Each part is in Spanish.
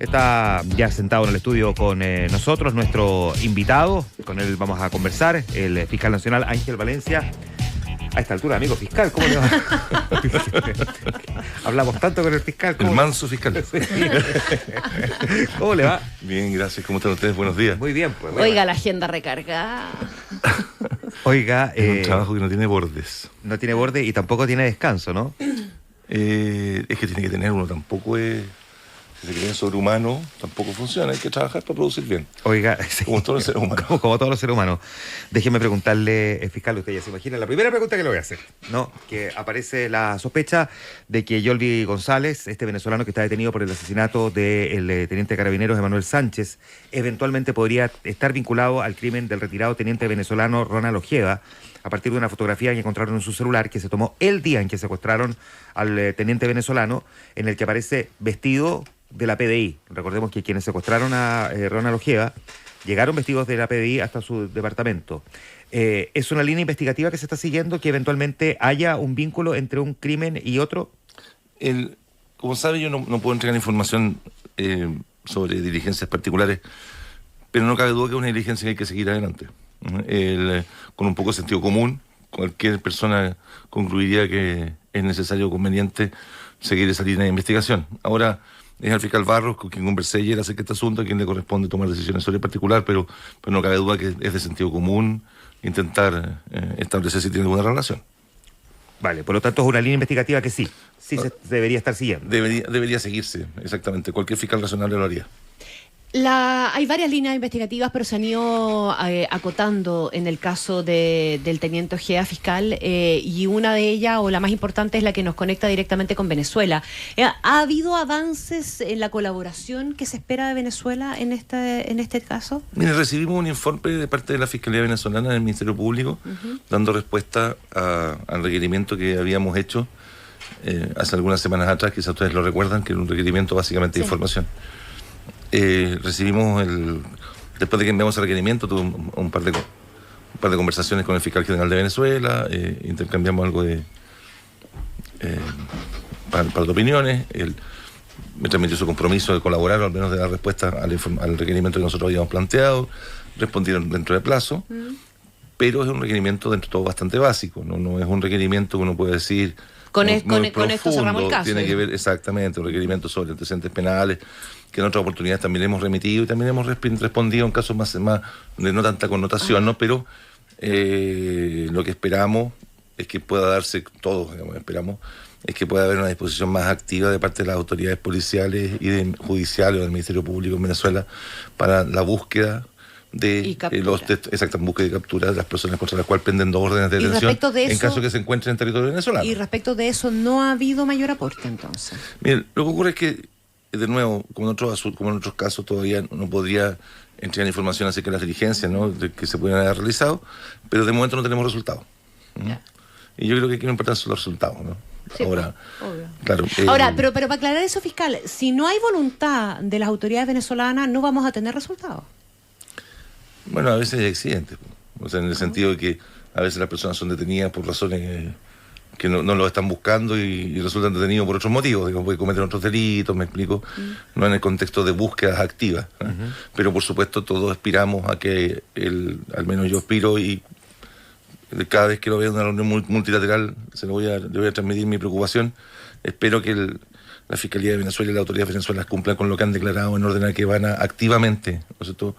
Está ya sentado en el estudio con nosotros, nuestro invitado. Con él vamos a conversar, el fiscal nacional Ángel Valencia. A esta altura, amigo fiscal, ¿cómo le va? Hablamos tanto con el fiscal. El manso fiscal. Sí. ¿Cómo le va? Bien, gracias. ¿Cómo están ustedes? Buenos días. Muy bien, pues. Bueno. Oiga, la agenda recargada. Oiga, Es un trabajo que no tiene bordes. no tiene borde y tampoco tiene descanso, ¿no? Es que tiene que tener uno, tampoco es... Si se creen sobrehumano, tampoco funciona. Hay que trabajar para producir bien. Oiga, sí. Como todos los seres humanos. Como todos los seres humanos. Déjeme preguntarle, fiscal, usted ya se imagina, la primera pregunta que le voy a hacer, ¿no? Que aparece la sospecha de que Yolvi González, este venezolano que está detenido por el asesinato del teniente de carabineros Emanuel Sánchez, eventualmente podría estar vinculado al crimen del retirado teniente venezolano Ronald Ojeda, a partir de una fotografía que encontraron en su celular que se tomó el día en que secuestraron al teniente venezolano, en el que aparece vestido de la PDI. Recordemos que quienes secuestraron a Ronald Ojeda llegaron vestidos de la PDI hasta su departamento. ¿Es una línea investigativa que se está siguiendo, que eventualmente haya un vínculo entre un crimen y otro? Como sabe, yo no puedo entregar información sobre diligencias particulares, pero no cabe duda que es una diligencia que hay que seguir adelante. Con un poco de sentido común, cualquier persona concluiría que es necesario o conveniente seguir esa línea de investigación. Ahora, es al fiscal Barros, con quien conversé ayer acerca de este asunto, a quien le corresponde tomar decisiones sobre el particular, pero no cabe duda que es de sentido común intentar establecer si tiene alguna relación. Vale, por lo tanto es una línea investigativa que sí se debería estar siguiendo. Debería seguirse, exactamente. Cualquier fiscal razonable lo haría. Hay varias líneas investigativas, pero se han ido acotando en el caso del teniente Ojeda, fiscal, y una de ellas, o la más importante, es la que nos conecta directamente con Venezuela. ¿Ha habido avances en la colaboración que se espera de Venezuela en este caso? Mire, recibimos un informe de parte de la Fiscalía Venezolana del Ministerio Público, dando respuesta al requerimiento que habíamos hecho hace algunas semanas atrás, quizás ustedes lo recuerdan, que era un requerimiento básicamente de información. Recibimos después de que enviamos el requerimiento, tuve un par de conversaciones con el fiscal general de Venezuela, intercambiamos algo de par de opiniones. Él me transmitió su compromiso de colaborar, o al menos de dar respuesta al requerimiento que nosotros habíamos planteado. Respondieron dentro de plazo, pero es un requerimiento dentro de todo bastante básico, no es un requerimiento que uno puede decir con esto cerramos el caso. Tiene que ver exactamente un requerimiento sobre antecedentes penales, que en otras oportunidades también hemos remitido y también hemos respondido en casos más de no tanta connotación, ¿no? Pero lo que esperamos es que pueda darse, todos esperamos, es que pueda haber una disposición más activa de parte de las autoridades policiales y judiciales o del Ministerio Público en Venezuela para la búsqueda de búsqueda y captura de las personas contra las cuales penden 2 órdenes de detención en caso que se encuentren en territorio venezolano. Y respecto de eso, ¿no ha habido mayor aporte entonces? Miren, lo que ocurre es que, de nuevo, como en otros casos, todavía no podría entregar información acerca de las diligencias, ¿no?, de que se pueden haber realizado, pero de momento no tenemos resultados. Y yo creo que aquí lo importante son los resultados, ¿no? Sí, ahora, obvio. Claro. Ahora, pero para aclarar eso, fiscal, si no hay voluntad de las autoridades venezolanas, no vamos a tener resultados. Bueno, a veces hay accidentes, o sea, en el sentido de que a veces las personas son detenidas por razones que no lo están buscando y resultan detenidos por otros motivos, digamos, porque cometen otros delitos, me explico, no en el contexto de búsquedas activas, pero por supuesto todos aspiramos a que, al menos yo aspiro, y cada vez que lo veo en una reunión multilateral le voy a transmitir mi preocupación. Espero que la Fiscalía de Venezuela y las autoridades de Venezuela cumplan con lo que han declarado en orden a que van a activamente, ¿no es cierto?,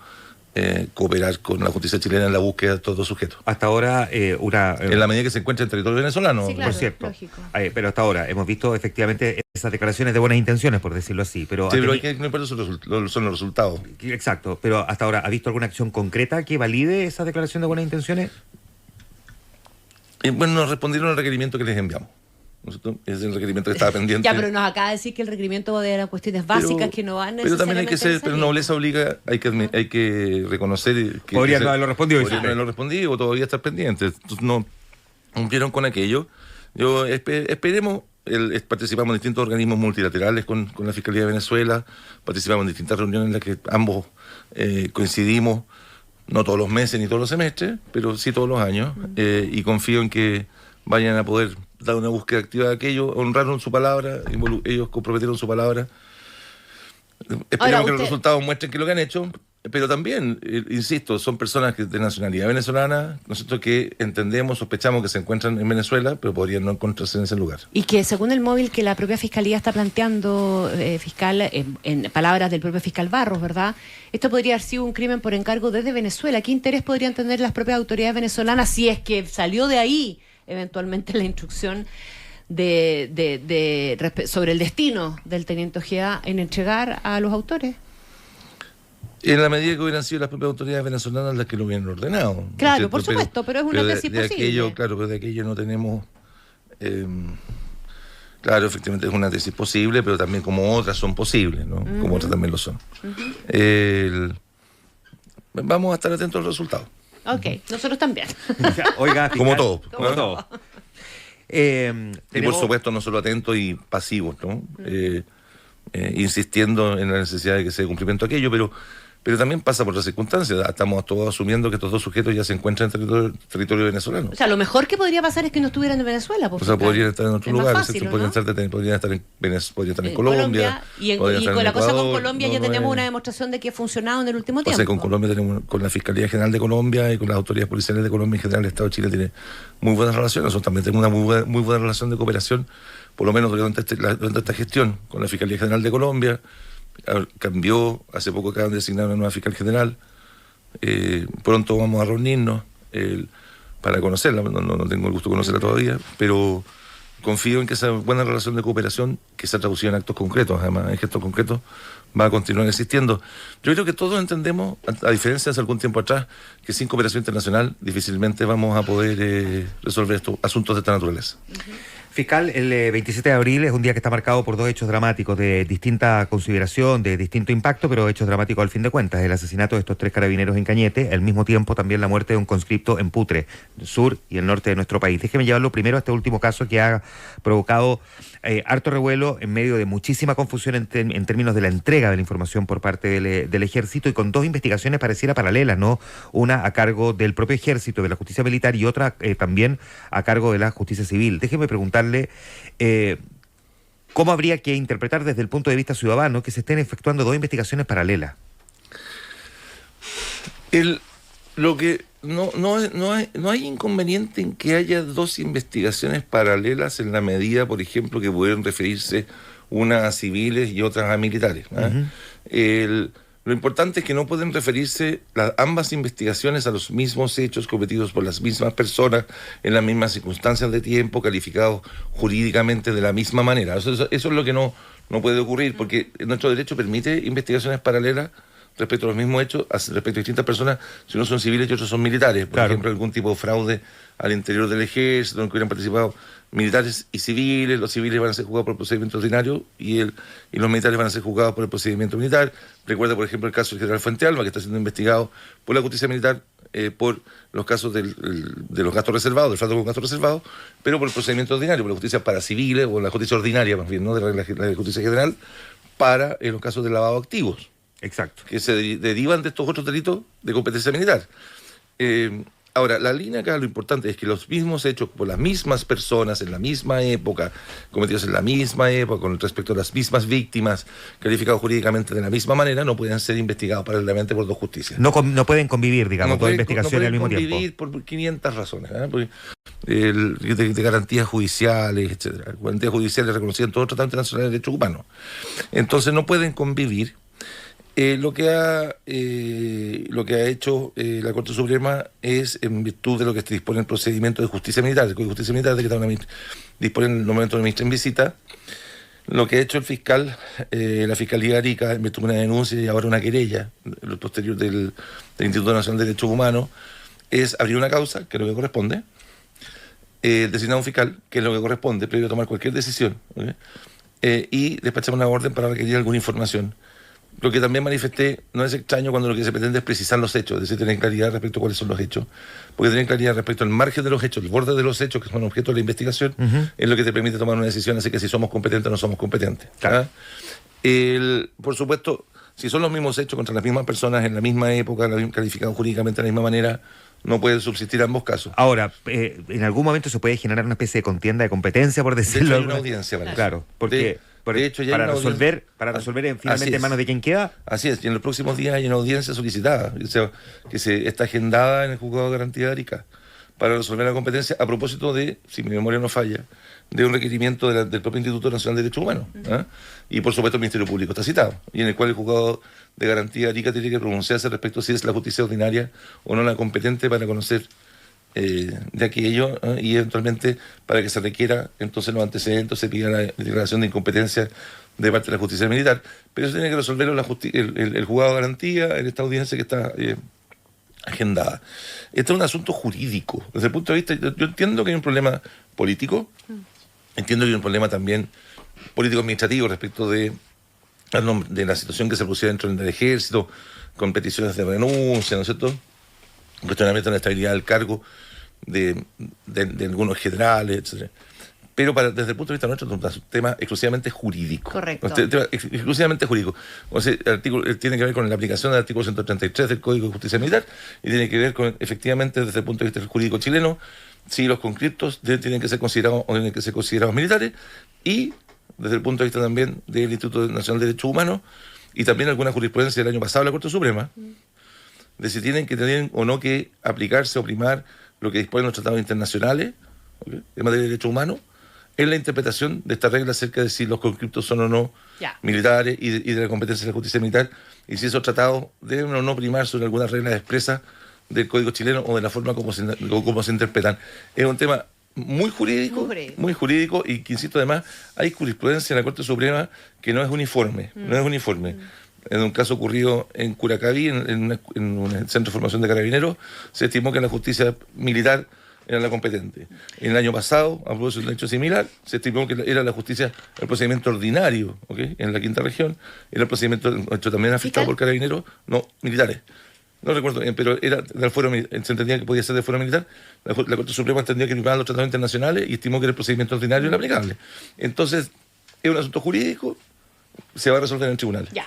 cooperar con la justicia chilena en la búsqueda de todos los sujetos. Hasta ahora, en la medida que se encuentra en territorio venezolano, sí, claro, por cierto. Lógico. Pero hasta ahora hemos visto efectivamente esas declaraciones de buenas intenciones, por decirlo así. Pero hay que no importa son los resultados. Exacto, pero hasta ahora, ¿ha visto alguna acción concreta que valide esa declaración de buenas intenciones? Bueno, nos respondieron al requerimiento que les enviamos. Es el requerimiento que estaba pendiente. Ya, pero nos acaba de decir que el requerimiento era cuestiones básicas que no van necesariamente. Pero también hay que ser, pero nobleza obliga, hay que reconocer que podrían no haberlo respondido. Podrían no haberlo respondido o todavía estar pendientes. Entonces, no cumplieron con aquello. Yo esperemos. Participamos en distintos organismos multilaterales con la Fiscalía de Venezuela, participamos en distintas reuniones en las que ambos coincidimos, no todos los meses ni todos los semestres, pero sí todos los años, y confío en que vayan a poder dar una búsqueda activa de aquello, honraron su palabra, ellos comprometieron su palabra. Esperemos que los resultados muestren que lo que han hecho, pero también, insisto, son personas de nacionalidad venezolana, nosotros que entendemos, sospechamos que se encuentran en Venezuela, pero podrían no encontrarse en ese lugar. Y que según el móvil que la propia Fiscalía está planteando, fiscal, en palabras del propio fiscal Barros, ¿verdad? Esto podría haber sido un crimen por encargo desde Venezuela. ¿Qué interés podrían tener las propias autoridades venezolanas si es que salió de ahí eventualmente la instrucción sobre el destino del teniente Ojeda en entregar a los autores? En la medida que hubieran sido las propias autoridades venezolanas las que lo hubieran ordenado. Claro, por supuesto, pero es una tesis de posible. Aquello, claro, pero de aquello no tenemos... claro, efectivamente es una tesis posible, pero también como otras son posibles, ¿no? Como otras también lo son. Vamos a estar atentos al resultado. Ok, nosotros también. Oiga, fiscal, Como todo. Como todo. Y por supuesto no solo atentos y pasivos, ¿no? Insistiendo en la necesidad de que se dé cumplimiento a aquello, pero también pasa por las circunstancias. Estamos todos asumiendo que estos dos sujetos ya se encuentran en territorio venezolano. O sea, lo mejor que podría pasar es que no estuvieran en Venezuela. O sea, podrían estar en otro lugar, fácil, podrían estar en Colombia. Y con la cosa con Colombia ya tenemos una demostración de que ha funcionado en el último tiempo. O sea, con Colombia tenemos, con la Fiscalía General de Colombia y con las autoridades policiales de Colombia en general, el Estado de Chile tiene muy buenas relaciones. Nosotros también tenemos una muy buena relación de cooperación, por lo menos durante esta gestión, con la Fiscalía General de Colombia. Cambió, hace poco acaban de designar una nueva fiscal general, pronto vamos a reunirnos para conocerla, no tengo el gusto de conocerla todavía, pero confío en que esa buena relación de cooperación, que se ha traducido en actos concretos, además en gestos concretos, va a continuar existiendo. Yo creo que todos entendemos, a diferencia de hace algún tiempo atrás, que sin cooperación internacional difícilmente vamos a poder resolver estos asuntos de esta naturaleza. Fiscal, el 27 de abril es un día que está marcado por dos hechos dramáticos de distinta consideración, de distinto impacto, pero hechos dramáticos al fin de cuentas. El asesinato de estos 3 carabineros en Cañete, al mismo tiempo también la muerte de un conscripto en Putre, sur y el norte de nuestro país. Déjeme llevarlo primero a este último caso que ha provocado harto revuelo en medio de muchísima confusión en términos de la entrega de la información por parte del Ejército y con dos investigaciones pareciera paralelas, ¿no? Una a cargo del propio Ejército, de la Justicia Militar y otra también a cargo de la Justicia Civil. Déjeme preguntarle ¿cómo habría que interpretar desde el punto de vista ciudadano que se estén efectuando dos investigaciones paralelas? Lo que no hay inconveniente en que haya dos investigaciones paralelas en la medida, por ejemplo, que pueden referirse unas a civiles y otras a militares. Lo importante es que no pueden referirse ambas investigaciones a los mismos hechos cometidos por las mismas personas en las mismas circunstancias de tiempo, calificados jurídicamente de la misma manera. Eso es lo que no puede ocurrir, porque nuestro derecho permite investigaciones paralelas respecto a los mismos hechos, respecto a distintas personas, si unos son civiles y otros son militares. Por ejemplo, algún tipo de fraude al interior del ejército en que hubieran participado militares y civiles. Los civiles van a ser juzgados por el procedimiento ordinario y los militares van a ser juzgados por el procedimiento militar. Recuerda, por ejemplo, el caso del general Fuentealba, que está siendo investigado por la justicia militar por los casos de los gastos reservados, del fraude con gastos reservados, pero por el procedimiento ordinario, por la justicia para civiles, o la justicia ordinaria más bien, ¿no? de la justicia general, para los casos de lavado de activos. Exacto. Que se derivan de estos otros delitos de competencia militar. Ahora, la línea acá, lo importante es que los mismos hechos por las mismas personas en la misma época, cometidos en la misma época, con respecto a las mismas víctimas, calificados jurídicamente de la misma manera, no pueden ser investigados paralelamente por dos justicias. No pueden convivir, digamos, dos investigaciones al mismo tiempo. No pueden convivir por 500 razones, de garantías judiciales, etcétera. Garantías judiciales reconocidas en todo el Tratado Internacional de Derechos Humanos. Entonces no pueden convivir. Lo que ha hecho la Corte Suprema es, en virtud de lo que se dispone el procedimiento de justicia militar, el Código de Justicia Militar, de que dispone en el momento de ministra en visita, lo que ha hecho el fiscal, la Fiscalía de Arica, en virtud de una denuncia y ahora una querella, lo posterior del Instituto Nacional de Derechos Humanos, es abrir una causa, que es lo que corresponde, designar un fiscal, que es lo que corresponde, previo a tomar cualquier decisión, y despachar una orden para requerir alguna información. Lo que también manifesté no es extraño cuando lo que se pretende es precisar los hechos, es decir, tener claridad respecto a cuáles son los hechos, porque tener claridad respecto al margen de los hechos, el borde de los hechos que son objeto de la investigación, es lo que te permite tomar una decisión, así que si somos competentes o no somos competentes. Claro. Por supuesto, si son los mismos hechos contra las mismas personas en la misma época, calificados jurídicamente de la misma manera, no pueden subsistir ambos casos. Ahora, en algún momento se puede generar una especie de contienda de competencia, por decirlo. De hecho, hay una audiencia para eso. Claro, porque De hecho, ya para hay una resolver, audiencia. finalmente en manos de quién queda. Así es, y en los próximos días hay una audiencia solicitada, que se está agendada en el Juzgado de Garantía de Arica, para resolver la competencia a propósito de, si mi memoria no falla, de un requerimiento del propio Instituto Nacional de Derechos Humanos. ¿Eh? Y por supuesto el Ministerio Público está citado, y en el cual el Juzgado de Garantía de Arica tiene que pronunciarse respecto a si es la justicia ordinaria o no la competente para conocer de aquello, y eventualmente para que se requiera entonces los antecedentes, se pida la declaración de incompetencia de parte de la justicia militar, pero eso tiene que resolverlo el juzgado de garantía en esta audiencia que está agendada. Este es un asunto jurídico. Desde el punto de vista, yo entiendo que hay un problema político, entiendo que hay un problema también político-administrativo respecto de la situación que se producía dentro del ejército, con peticiones de renuncia, ¿no es cierto?, cuestionamiento de la estabilidad del cargo de algunos generales, etcétera. Pero desde el punto de vista nuestro es un tema exclusivamente jurídico. Correcto. Exclusivamente jurídico. O sea, tiene que ver con la aplicación del artículo 133 del Código de Justicia Militar y tiene que ver con, efectivamente, desde el punto de vista jurídico chileno, si los conscriptos tienen que ser considerados o tienen que ser considerados militares, y desde el punto de vista también del Instituto Nacional de Derechos Humanos y también alguna jurisprudencia del año pasado de la Corte Suprema, de si tienen que tener o no que aplicarse o primar lo que disponen los tratados internacionales, ¿okay?, en materia de derechos humanos, en la interpretación de esta regla acerca de si los conscriptos son o no militares y de la competencia de la justicia militar, y si esos tratados deben o no primar sobre algunas reglas expresas del Código chileno o de la forma como se interpretan. Es un tema muy jurídico y que, insisto, además hay jurisprudencia en la Corte Suprema que no es uniforme. En un caso ocurrido en Curacaví, en un centro de formación de carabineros, se estimó que la justicia militar era la competente. En el año pasado, a propósito de un hecho similar, se estimó que era la justicia, el procedimiento ordinario, ¿okay?, en la quinta región, era el procedimiento hecho también afectado por carabineros, no militares. No recuerdo bien, pero era del fuero, se entendía que podía ser del fuero militar. La Corte Suprema entendía que primaban los tratados internacionales y estimó que era el procedimiento ordinario el aplicable. Entonces, es un asunto jurídico, se va a resolver en el tribunal. Ya.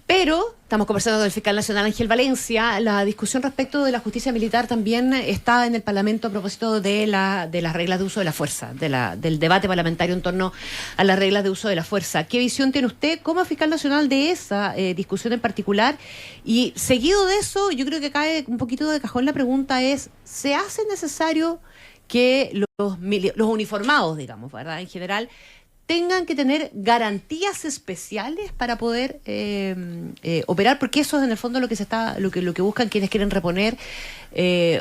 Pero estamos conversando con el fiscal nacional Ángel Valencia. La discusión respecto de la justicia militar también está en el Parlamento a propósito de las reglas de uso de la fuerza, del debate parlamentario en torno a las reglas de uso de la fuerza. ¿Qué visión tiene usted como fiscal nacional de esa discusión en particular? Y seguido de eso, yo creo que cae un poquito de cajón la pregunta es, ¿se hace necesario que los uniformados, digamos, ¿verdad?, en general, tengan que tener garantías especiales para poder operar, porque eso es en el fondo lo que buscan quienes quieren reponer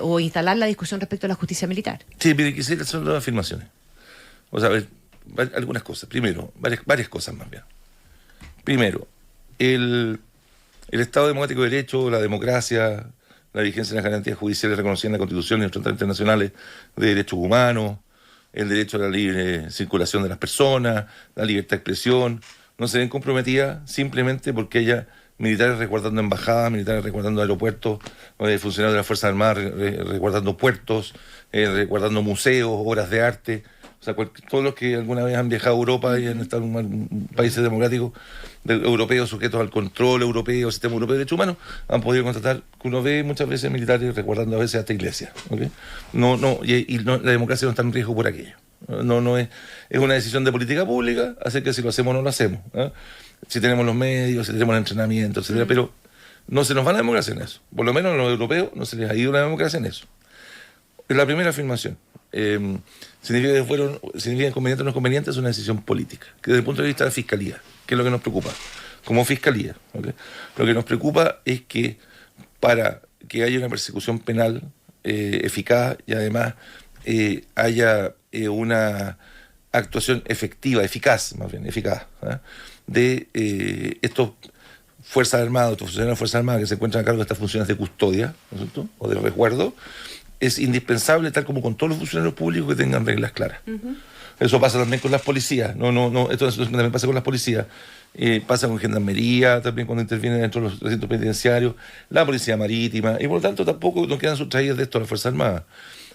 o instalar la discusión respecto a la justicia militar? Sí, mire, quisiera hacer dos afirmaciones. O sea, algunas cosas. Primero, varias cosas más bien. Primero, el Estado Democrático de Derecho, la democracia, la vigencia de las garantías judiciales reconocidas en la Constitución y en los tratados internacionales de derechos humanos, el derecho a la libre circulación de las personas, la libertad de expresión, no se ven comprometidas simplemente porque haya militares resguardando embajadas, militares resguardando aeropuertos, funcionarios de las Fuerzas Armadas resguardando puertos, resguardando museos, obras de arte. O sea, todos los que alguna vez han viajado a Europa y han estado en países democráticos europeos sujetos al control europeo, sistema europeo de derechos humanos, han podido constatar que uno ve muchas veces militares resguardando a veces hasta iglesias. ¿Okay? La democracia no está en riesgo por aquello. Es una decisión de política pública, hacer que si lo hacemos o no lo hacemos. Si tenemos los medios, si tenemos el entrenamiento, etcétera, pero no se nos va la democracia en eso. Por lo menos a los europeos no se les ha ido la democracia en eso. Es la primera afirmación. Significa inconveniente o no conveniente, es una decisión política, que desde el punto de vista de la Fiscalía, que es lo que nos preocupa, como Fiscalía, ¿okay? Lo que nos preocupa es que para que haya una persecución penal eficaz y además haya una actuación eficaz, de estos Fuerzas Armadas, estos funcionarios de Fuerzas Armadas que se encuentran a cargo de estas funciones de custodia, ¿no es cierto?, o de resguardo, es indispensable, tal como con todos los funcionarios públicos, que tengan reglas claras. Uh-huh. Eso pasa también con las policías. Esto también pasa con las policías. Pasa con gendarmería, también cuando intervienen dentro de los recintos penitenciarios, la policía marítima, y por lo tanto tampoco nos quedan sustraídas de esto a las Fuerzas Armadas.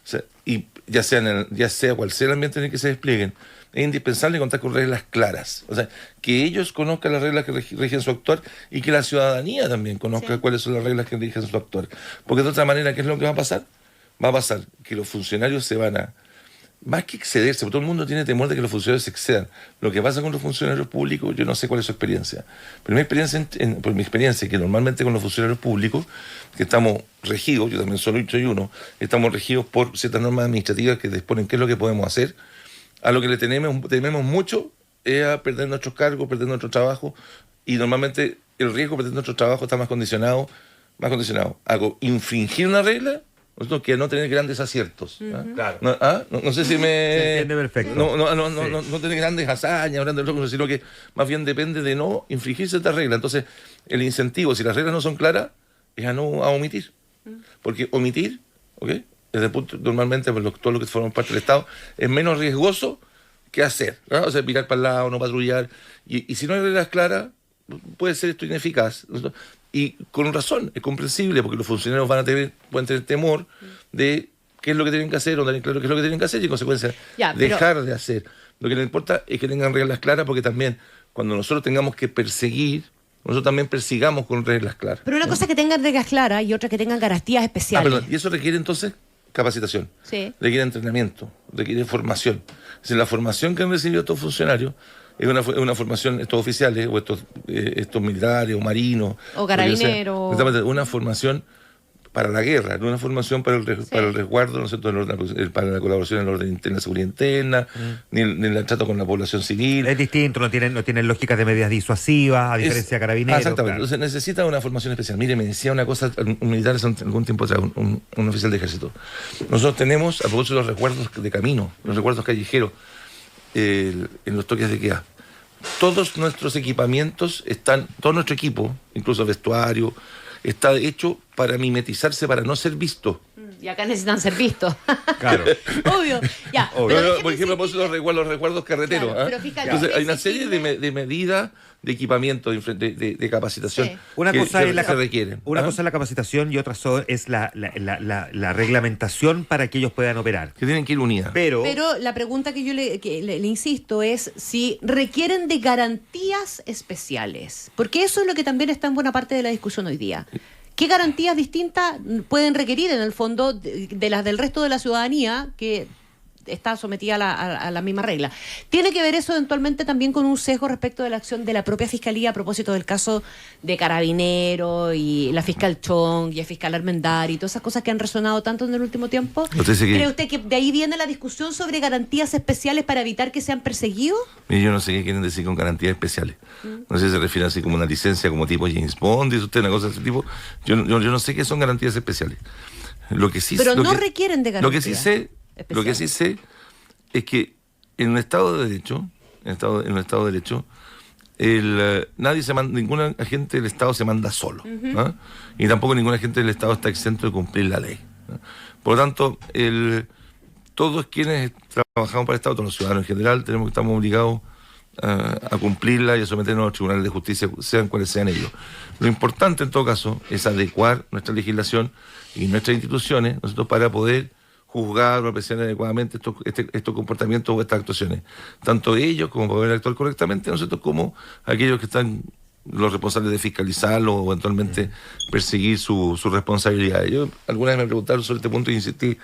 O sea, y ya sea cual sea el ambiente en el que se desplieguen, es indispensable contar con reglas claras. O sea, que ellos conozcan las reglas que rigen su actuar y que la ciudadanía también conozca cuáles son las reglas que rigen su actuar. Porque de otra manera, ¿qué es lo que va a pasar? Va a pasar que los funcionarios se van a más que excederse, porque todo el mundo tiene temor de que los funcionarios se excedan. Lo que pasa con los funcionarios públicos, yo no sé cuál es su experiencia. Pero por mi experiencia, que normalmente con los funcionarios públicos, que estamos regidos, yo también soy uno, estamos regidos por ciertas normas administrativas que disponen qué es lo que podemos hacer. A lo que le tememos mucho es a perder nuestros cargos, perder nuestro trabajo, y normalmente el riesgo de perder nuestro trabajo está más condicionado a infringir una regla, que a no tener grandes aciertos. Claro. No sé si me... Se entiende perfecto. No tener grandes hazañas, grandes logros, sino que más bien depende de no infringir ciertas reglas. Entonces, el incentivo, si las reglas no son claras, es a omitir. Porque omitir, ¿ok? Desde el punto, normalmente, todo lo que forma parte del Estado, es menos riesgoso que hacer, ¿no? O sea, mirar para el lado, no patrullar. Y si no hay reglas claras, puede ser esto ineficaz, ¿no? Y con razón, es comprensible, porque los funcionarios pueden tener temor de qué es lo que tienen que hacer, o tener claro qué es lo que tienen que hacer, y en consecuencia dejar de hacer. Lo que les importa es que tengan reglas claras, porque también cuando nosotros tengamos que perseguir, nosotros también persigamos con reglas claras. Pero una cosa es que tengan reglas claras y otra que tengan garantías especiales. Y eso requiere entonces capacitación, requiere entrenamiento, requiere formación. Es decir, la formación que han recibido estos funcionarios es una formación, estos oficiales, o estos militares, o marinos, o carabineros. Una formación para la guerra, no una formación para el resguardo, ¿no es cierto?, para la colaboración en el orden interno, la seguridad interna, ni el trato con la población civil. Es distinto, no tienen lógicas de medidas disuasivas, a diferencia de carabineros. Exactamente, claro. Entonces necesita una formación especial. Mire, me decía una cosa un militar hace algún tiempo atrás, un oficial de ejército. Nosotros tenemos, a propósito de los resguardos de camino, los resguardos callejeros, en los toques de queda, todos nuestros equipamientos todo nuestro equipo, incluso vestuario, está hecho para mimetizarse, para no ser visto. Y acá necesitan ser vistos. Claro. Obvio. Ya. Pero, por ejemplo, los resguardos carreteros. Claro, pero fíjate, entonces, hay una serie de medidas de equipamiento, de capacitación Una cosa es se requieren. Una cosa es la capacitación y otra es la reglamentación para que ellos puedan operar. Que tienen que ir unidas. Pero la pregunta que yo le insisto es si requieren de garantías especiales. Porque eso es lo que también está en buena parte de la discusión hoy día. ¿Qué garantías distintas pueden requerir en el fondo de las del resto de la ciudadanía que está sometida a la misma regla? ¿Tiene que ver eso eventualmente también con un sesgo respecto de la acción de la propia Fiscalía a propósito del caso de Carabineros y la fiscal Chong y el fiscal Armendari y todas esas cosas que han resonado tanto en el último tiempo? ¿Cree usted que de ahí viene la discusión sobre garantías especiales para evitar que sean perseguidos? Y yo no sé qué quieren decir con garantías especiales. No sé si se refiere así como una licencia como tipo James Bond, dice usted, una cosa de ese tipo. Yo no sé qué son garantías especiales. Pero no requieren de garantías. Lo que sí sé es que en un Estado de Derecho, ningún agente del Estado se manda solo, ¿no? Y tampoco ningún agente del Estado está exento de cumplir la ley, ¿no? Por lo tanto, todos quienes trabajamos para el Estado, todos los ciudadanos en general, estamos obligados a cumplirla y a someternos a los tribunales de justicia, sean cuales sean ellos. Lo importante en todo caso es adecuar nuestra legislación y nuestras instituciones, nosotros, para poder juzgar o apreciar adecuadamente estos comportamientos o estas actuaciones. Tanto ellos como poder actuar correctamente, nosotros como aquellos que están los responsables de fiscalizarlo o eventualmente perseguir sus responsabilidades. Yo alguna vez me preguntaron sobre este punto y insistí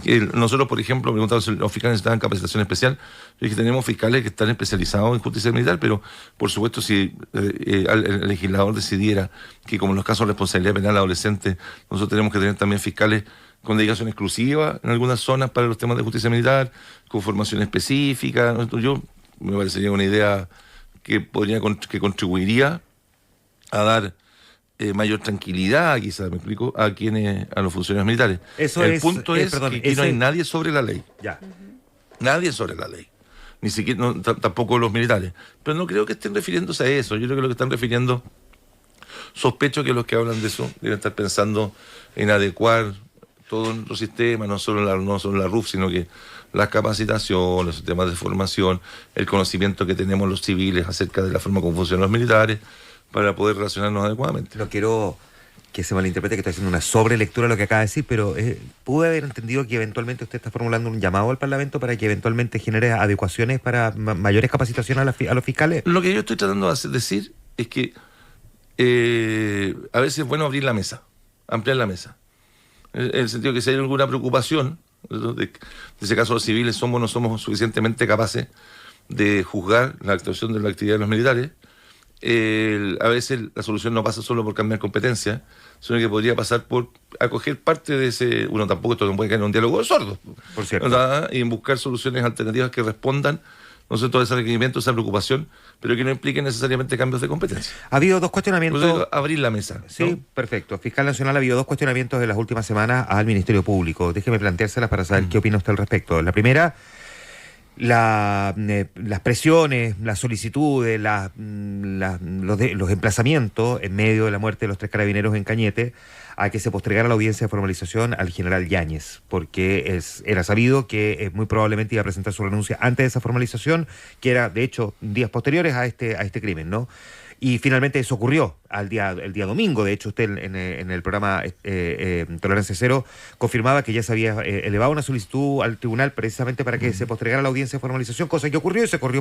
que nosotros, por ejemplo, preguntaron si los fiscales necesitaban capacitación especial. Yo dije, tenemos fiscales que están especializados en justicia militar, pero por supuesto si el legislador decidiera que, como en los casos de responsabilidad penal adolescente, nosotros tenemos que tener también fiscales con dedicación exclusiva en algunas zonas para los temas de justicia militar, con formación específica. Yo me parecería una idea que contribuiría a dar mayor tranquilidad, quizás, me explico, a los funcionarios militares. El punto es que no hay nadie sobre la ley. Ya. Nadie sobre la ley. Ni siquiera, tampoco los militares. Pero no creo que estén refiriéndose a eso. Yo creo que lo que están refiriendo, sospecho que los que hablan de eso deben estar pensando en adecuar todo nuestro sistema, no solo la RUF, sino que las capacitaciones, los sistemas de formación, el conocimiento que tenemos los civiles acerca de la forma como funcionan los militares, para poder relacionarnos adecuadamente. No quiero que se malinterprete que estoy haciendo una sobrelectura de lo que acaba de decir, pero pude haber entendido que eventualmente usted está formulando un llamado al Parlamento para que eventualmente genere adecuaciones para mayores capacitaciones a los fiscales. Lo que yo estoy tratando de decir es que a veces es bueno abrir la mesa, ampliar la mesa. En el sentido que si hay alguna preocupación, De ese caso, los civiles somos o no somos suficientemente capaces de juzgar la actuación de la actividad de los militares. A veces la solución no pasa solo por cambiar competencia, sino que podría pasar por acoger parte de ese... Uno tampoco esto no puede caer en un diálogo de sordos, Por cierto. ¿verdad? Y en buscar soluciones alternativas que respondan, no sé, todo ese requerimiento, esa preocupación, pero que no impliquen necesariamente cambios de competencia. Ha habido dos cuestionamientos. Entonces, abrir la mesa. Sí, ¿no? perfecto. Fiscal Nacional, ha habido dos cuestionamientos en las últimas semanas al Ministerio Público. Déjeme planteárselas para saber qué opina usted al respecto. La primera, las presiones, las solicitudes, los emplazamientos en medio de la muerte de los 3 carabineros en Cañete a que se postergara la audiencia de formalización al general Yáñez, porque era sabido que muy probablemente iba a presentar su renuncia antes de esa formalización, que era, de hecho, días posteriores a este crimen, ¿no? Y finalmente eso ocurrió el día domingo. De hecho, usted en el programa Tolerancia Cero confirmaba que ya se había elevado una solicitud al tribunal precisamente para que se postergara la audiencia de formalización, cosa que ocurrió y se corrió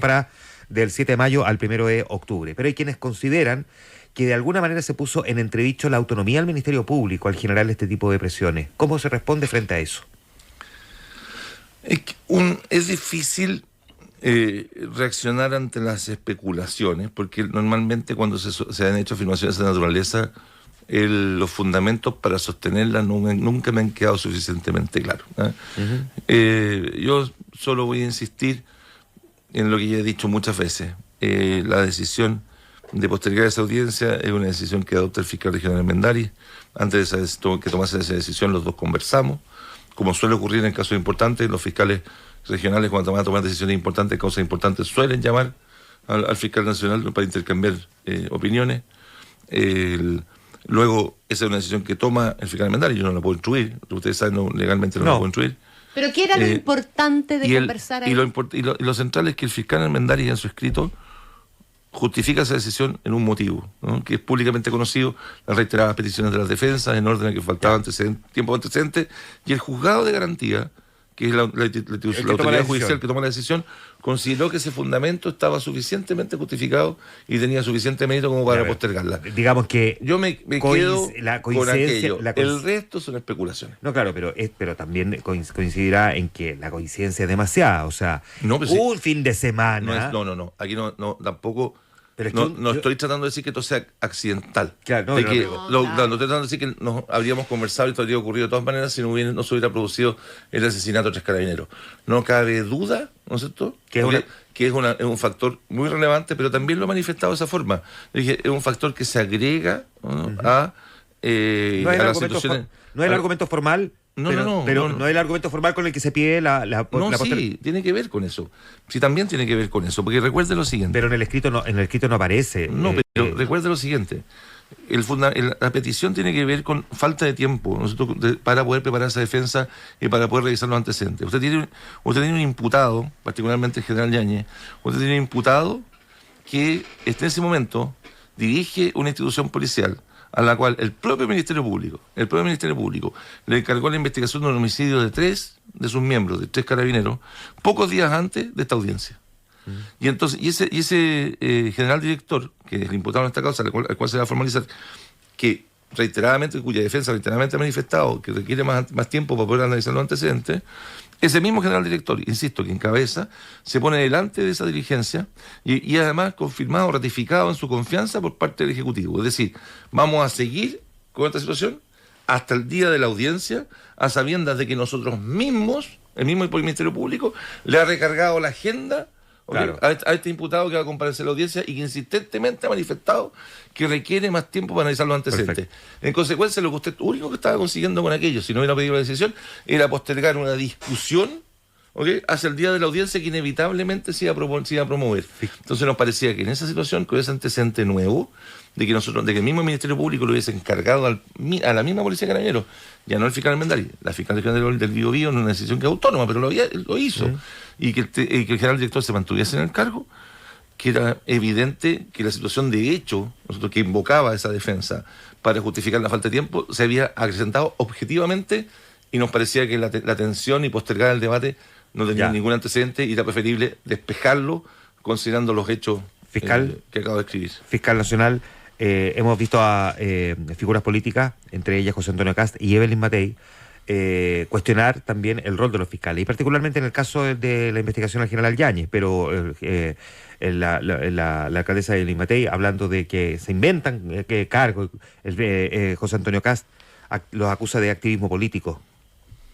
del 7 de mayo al 1 de octubre. Pero hay quienes consideran que de alguna manera se puso en entredicho la autonomía del Ministerio Público al generar este tipo de presiones. ¿Cómo se responde frente a eso? Es difícil reaccionar ante las especulaciones, porque normalmente cuando se han hecho afirmaciones de naturaleza, los fundamentos para sostenerlas nunca me han quedado suficientemente claros. Yo solo voy a insistir en lo que ya he dicho muchas veces. La decisión de postergar esa audiencia es una decisión que adopta el fiscal regional Armendáriz. Antes de que tomase esa decisión, los dos conversamos. Como suele ocurrir en casos importantes, los fiscales regionales, cuando van a tomar decisiones importantes, causas importantes, suelen llamar al fiscal nacional para intercambiar opiniones. Luego, esa es una decisión que toma el fiscal Armendáriz, yo no la puedo instruir. Ustedes saben, legalmente no la puedo instruir. ¿Pero qué era lo importante de conversar ahí? Y lo central es que el fiscal Armendáriz en su escrito justifica esa decisión en un motivo, ¿no? Que es públicamente conocido, las reiteradas peticiones de las defensas en orden a que faltaba tiempo antecedente, y el juzgado de garantía, que es la autoridad judicial que toma la decisión, consideró que ese fundamento estaba suficientemente justificado y tenía suficiente mérito como para postergarla. Digamos que yo me quedo con aquello. El resto son especulaciones. No, claro, pero también coincidirá en que la coincidencia es demasiada. O sea, un fin de semana... No. Aquí no tampoco... Pero es que estoy tratando de decir que esto sea accidental. Claro, estoy tratando de decir que nos habríamos conversado y esto habría ocurrido de todas maneras si no se hubiera producido el asesinato de 3 carabineros. No cabe duda, ¿no es cierto? Que es un factor muy relevante, pero también lo he manifestado de esa forma. Dije, es un factor que se agrega, ¿no? a las situaciones. No es el argumento formal. No es el argumento formal con el que se pide sí, tiene que ver con eso. Sí, también tiene que ver con eso, porque recuerde lo siguiente. Pero en el escrito no aparece. No, pero recuerde lo siguiente. La petición tiene que ver con falta de tiempo, ¿no? Para poder preparar esa defensa y para poder revisar los antecedentes. Usted tiene un imputado, particularmente el general Yáñez, usted tiene un imputado que en ese momento dirige una institución policial a la cual el propio Ministerio Público le encargó la investigación de un homicidio de 3 de sus miembros, de 3 carabineros, pocos días antes de esta audiencia. Y entonces, ese general director, que es el imputado en esta causa, al cual se va a formalizar, cuya defensa reiteradamente ha manifestado que requiere más tiempo para poder analizar los antecedentes, ese mismo general director, insisto, que encabeza, se pone delante de esa diligencia y además confirmado, ratificado en su confianza por parte del Ejecutivo. Es decir, vamos a seguir con esta situación hasta el día de la audiencia, a sabiendas de que nosotros mismos, el mismo Ministerio Público, le ha recargado la agenda a este imputado que va a comparecer a la audiencia y que insistentemente ha manifestado que requiere más tiempo para analizar los antecedentes. Perfecto. En consecuencia, lo único que estaba consiguiendo con aquello, si no hubiera pedido la decisión, era postergar una discusión hacia el día de la audiencia que inevitablemente se iba a promover. Entonces nos parecía que en esa situación, con ese antecedente nuevo, de que el mismo Ministerio Público lo hubiese encargado a la misma Policía de Carabineros, ya no el fiscal Armendáriz, la fiscal general del Biobío, no es una decisión que es autónoma, pero lo hizo, y que el general director se mantuviese en el cargo, que era evidente que la situación de hecho, que invocaba esa defensa para justificar la falta de tiempo, se había acrecentado objetivamente, y nos parecía que la tensión y postergar el debate no tenía ningún antecedente y era preferible despejarlo considerando los hechos que acabo de escribir. Fiscal Nacional, hemos visto a figuras políticas, entre ellas José Antonio Kast y Evelyn Matei, cuestionar también el rol de los fiscales, y particularmente en el caso de la investigación al general Yáñez, pero la alcaldesa de Limatei hablando de que se inventan cargos, José Antonio Kast los acusa de activismo político.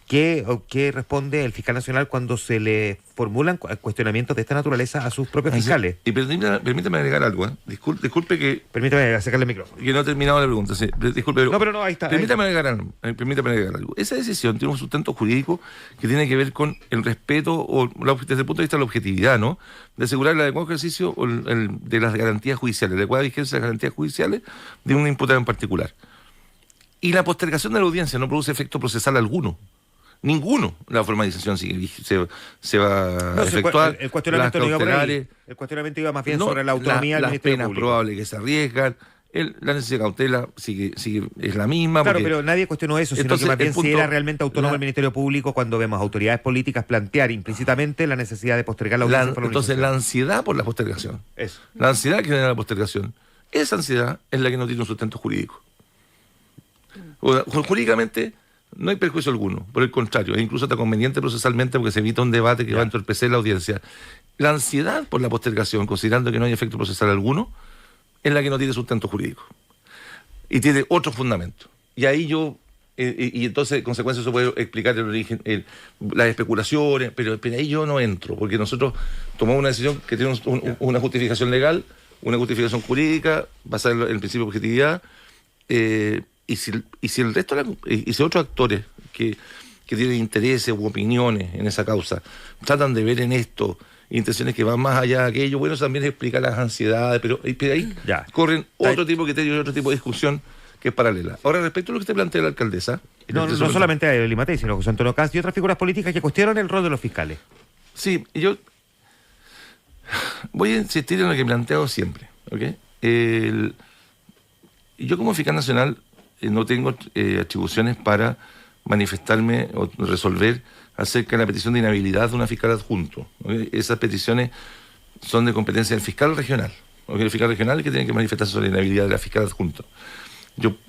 ¿Qué responde el fiscal nacional cuando se le formulan cuestionamientos de esta naturaleza a sus propios fiscales? Y permítame agregar algo, ¿eh? Disculpe que... Permítame acercarle el micrófono. Que no he terminado la pregunta, sí. Disculpe, pero... No, pero no, ahí está. Permítame agregar algo. Esa decisión tiene un sustento jurídico que tiene que ver con el respeto, desde el punto de vista de la objetividad, ¿no? De asegurar el adecuado ejercicio de las garantías judiciales, la adecuada vigencia de las garantías judiciales de un imputado en particular. Y la postergación de la audiencia no produce efecto procesal alguno. Ninguno. La formalización se va a efectuar. El cuestionamiento no iba por ahí. El cuestionamiento iba más bien sobre la autonomía del Ministerio Público. Las penas probables que se arriesgan, la necesidad de cautela sigue es la misma. Claro, pero nadie cuestionó eso, sino que más bien si era realmente autónomo el Ministerio Público cuando vemos autoridades políticas plantear implícitamente la necesidad de postergar la audiencia. Entonces la ansiedad por la postergación, eso. La ansiedad que genera la postergación, esa ansiedad es la que no tiene un sustento jurídico. Jurídicamente no hay perjuicio alguno, por el contrario, es incluso hasta conveniente procesalmente porque se evita un debate que va a entorpecer la audiencia. La ansiedad por la postergación, considerando que no hay efecto procesal alguno, es la que no tiene sustento jurídico. Y tiene otro fundamento. Y ahí y entonces, en consecuencia, eso puede explicar el origen, las especulaciones, pero ahí yo no entro, porque nosotros tomamos una decisión que tiene una justificación legal, una justificación jurídica, basada en el principio de objetividad, y si el resto y si otros actores que tienen intereses u opiniones en esa causa tratan de ver en esto intenciones que van más allá de aquello, bueno, también explica las ansiedades, pero ahí corren otro tipo de criterios y otro tipo de discusión que es paralela. Ahora, respecto a lo que te plantea la alcaldesa... No solamente a Limatei, sino a José Antonio Kast y otras figuras políticas que cuestionan el rol de los fiscales. Sí, yo voy a insistir en lo que he planteado siempre, ¿ok? Yo como fiscal nacional no tengo atribuciones para manifestarme o resolver acerca de la petición de inhabilidad de una fiscal adjunto. ¿Okay? Esas peticiones son de competencia del fiscal regional. ¿Okay? El fiscal regional es el que tiene que manifestarse sobre la inhabilidad de la fiscal adjunto.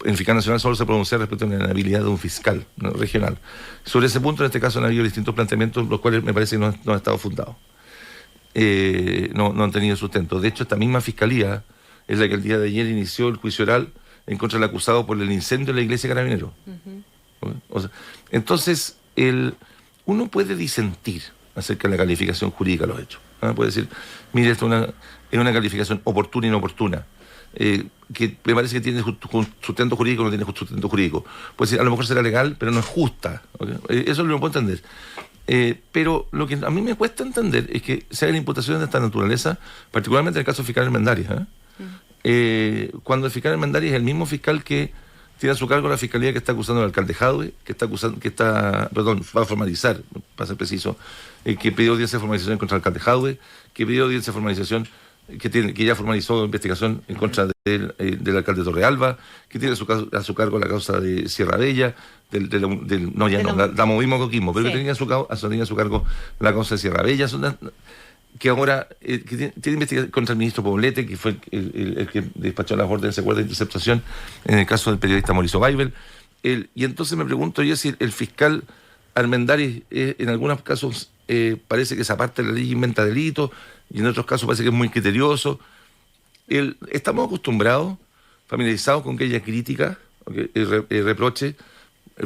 El fiscal nacional solo se pronuncia respecto a la inhabilidad de un fiscal regional. Sobre ese punto, en este caso, han habido distintos planteamientos, los cuales me parece que no han estado fundados. No han tenido sustento. De hecho, esta misma fiscalía es la que el día de ayer inició el juicio oral en contra del acusado por el incendio de la iglesia de Carabineros. Entonces, uno puede disentir acerca de la calificación jurídica de los hechos. Puede decir, mire, esto es una calificación oportuna e inoportuna, que me parece que tiene sustento jurídico o no tiene sustento jurídico. Puede decir, a lo mejor será legal, pero no es justa. Eso lo puedo entender. Pero lo que a mí me cuesta entender es que se hagan imputaciones de esta naturaleza, particularmente en el caso del fiscal Armendáriz. Cuando el fiscal Armendáriz es el mismo fiscal que tiene a su cargo la fiscalía que está acusando al alcalde Jadwe, va a formalizar, para ser preciso, que pidió audiencia de formalización contra el alcalde Jadwe, que pidió audiencia de formalización, que ya formalizó investigación en contra del alcalde Torrealba, que tiene a su cargo la causa de Sierra Bella, la movimos a Coquimbo, pero sí, que tenía a su cargo la causa de Sierra Bella, que ahora que tiene investigación contra el ministro Poblete, que fue el que despachó las órdenes de acuerdo de interceptación en el caso del periodista Mauricio Weibel. Y entonces me pregunto yo si el fiscal Armendáriz en algunos casos parece que se aparta de la ley y inventa delitos, y en otros casos parece que es muy criterioso. Estamos acostumbrados, familiarizados con que haya crítica, reproche,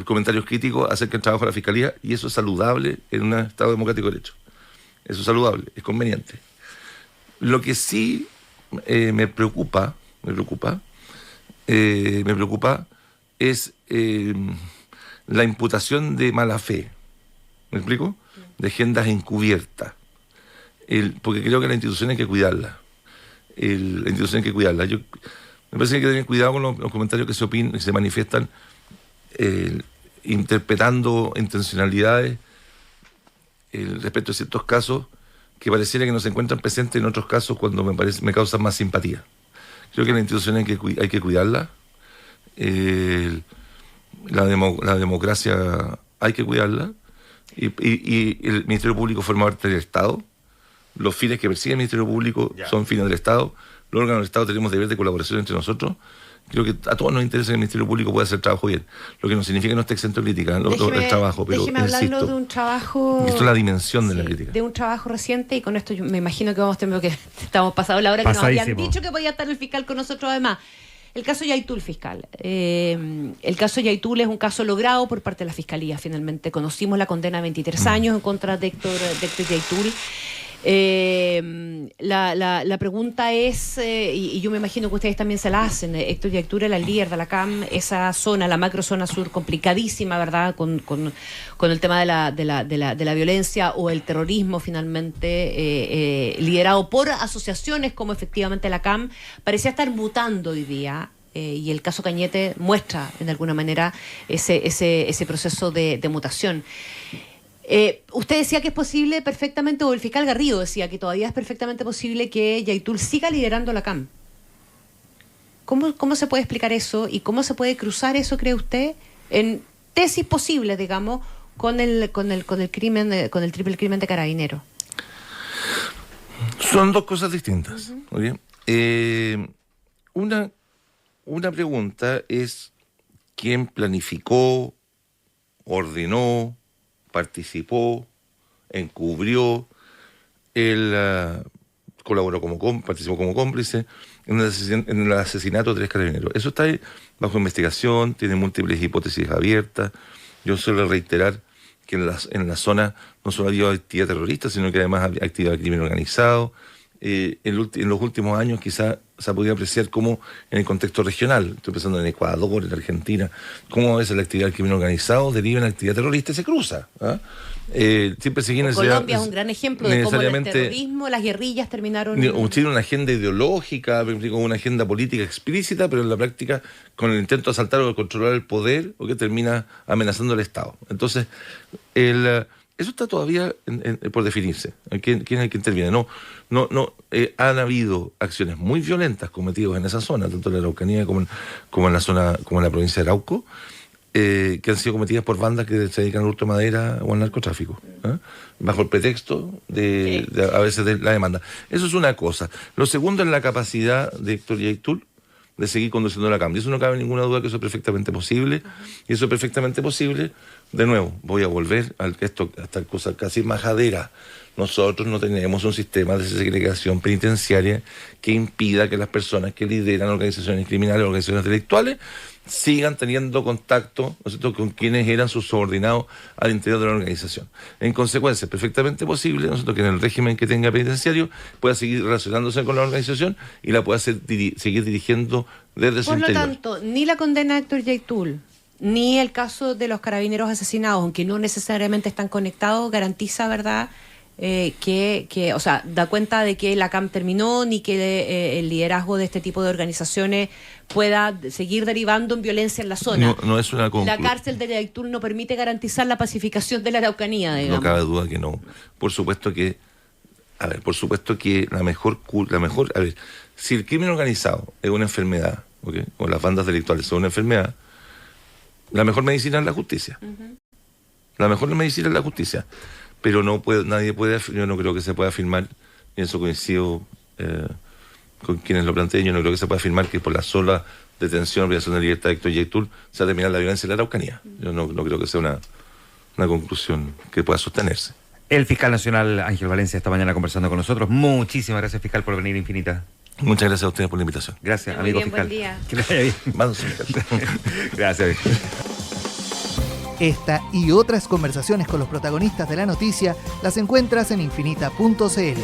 comentarios críticos acerca del trabajo de la Fiscalía, y eso es saludable en un Estado democrático de derecho. Eso es saludable, es conveniente. Lo que sí me preocupa es la imputación de mala fe. ¿Me explico? De agendas encubiertas. Porque creo que la institución hay que cuidarla. La institución hay que cuidarla. Me parece que hay que tener cuidado con los comentarios que se manifiestan interpretando intencionalidades respecto a ciertos casos que pareciera que no se encuentran presentes en otros casos cuando me causan más simpatía. Creo que la institución hay que cuidarla. La democracia hay que cuidarla. Y el Ministerio Público forma parte del Estado. Los fines que persigue el Ministerio Público son fines del Estado. Los órganos del Estado tenemos deber de colaboración entre nosotros. Creo que a todos nos interesa que el Ministerio Público pueda hacer el trabajo bien, lo que no significa que no esté exento de crítica el trabajo, pero déjeme hablarlo de un trabajo... Esto es la dimensión de la crítica. De un trabajo reciente, y con esto yo me imagino que vamos a tener que estamos pasados la hora que nos habían dicho que podía estar el fiscal con nosotros además. El caso Yaitul, fiscal. El caso Yaitul es un caso logrado por parte de la Fiscalía, finalmente. Conocimos la condena de 23 años en contra de Héctor Yaitul. La pregunta es, y yo me imagino que ustedes también se la hacen, Héctor Yaitul era el líder de la CAM, esa zona, la macrozona sur, complicadísima, ¿verdad?, con el tema de la violencia o el terrorismo, finalmente, liderado por asociaciones como efectivamente la CAM, parecía estar mutando hoy día. Y el caso Cañete muestra, de alguna manera, ese proceso de mutación. Usted decía que es posible perfectamente, o el fiscal Garrido decía que todavía es perfectamente posible que Yaitul siga liderando la CAM. ¿Cómo se puede explicar eso y cómo se puede cruzar eso, cree usted, en tesis posibles, digamos, con el crimen, con el triple crimen de Carabineros? Son dos cosas distintas. Muy bien. Una pregunta es quién planificó, ordenó, participó, encubrió, colaboró participó como cómplice en el asesinato de 3 carabineros. Eso está ahí bajo investigación, tiene múltiples hipótesis abiertas. Yo suelo reiterar que en la zona no solo había actividad terrorista, sino que además había actividad de crimen organizado. En los últimos años quizá se ha podido apreciar cómo en el contexto regional, estoy pensando en Ecuador, en Argentina, cómo a veces la actividad del crimen organizado deriva en la actividad terrorista y se cruza. Siempre se Colombia es un gran ejemplo de cómo el terrorismo, las guerrillas terminaron... Tiene una agenda ideológica, con una agenda política explícita, pero en la práctica con el intento de asaltar o de controlar el poder, o que termina amenazando al Estado. Entonces, eso está todavía por definirse. ¿Quién es el que interviene? Han habido acciones muy violentas cometidas en esa zona, tanto en la Araucanía como en la zona, como en la provincia de Arauco, que han sido cometidas por bandas que se dedican al hurto de madera o al narcotráfico, bajo el pretexto de a veces de la demanda. Eso es una cosa. Lo segundo es la capacidad de Héctor Yaitul de seguir conduciendo la CAM. Y eso no cabe ninguna duda que eso es perfectamente posible. Y eso es perfectamente posible. De nuevo, voy a volver a esta cosa casi majadera. Nosotros no tenemos un sistema de segregación penitenciaria que impida que las personas que lideran organizaciones criminales, organizaciones intelectuales, sigan teniendo contacto, ¿no es cierto?, con quienes eran sus subordinados al interior de la organización. En consecuencia, es perfectamente posible, ¿no es cierto?, que en el régimen que tenga penitenciario pueda seguir relacionándose con la organización y la pueda seguir dirigiendo desde su interior. Por lo tanto, ni la condena a Héctor Yaitul, ni el caso de los carabineros asesinados, aunque no necesariamente están conectados, garantiza, ¿verdad?, o sea, da cuenta de que la CAM terminó, ni que el liderazgo de este tipo de organizaciones pueda seguir derivando en violencia en la zona. No es una la cárcel de Yaitul no permite garantizar la pacificación de la Araucanía, digamos. No cabe duda que no. Por supuesto que la mejor, si el crimen organizado es una enfermedad, ¿okay?, o las bandas delictuales son una enfermedad, la mejor medicina es la justicia. La mejor medicina es la justicia. Pero yo no creo que se pueda afirmar, y eso coincido con quienes lo plantean, yo no creo que se pueda afirmar que por la sola detención o privación de libertad de Héctor Yaitul se va a terminar la violencia en la Araucanía. Yo no creo que sea una conclusión que pueda sostenerse. El fiscal nacional Ángel Valencia esta mañana conversando con nosotros. Muchísimas gracias, fiscal, por venir, Infinita. Muchas gracias a ustedes por la invitación. Gracias, muy amigo bien, fiscal. buen día. Que le vaya bien. Gracias. Esta y otras conversaciones con los protagonistas de la noticia las encuentras en infinita.cl.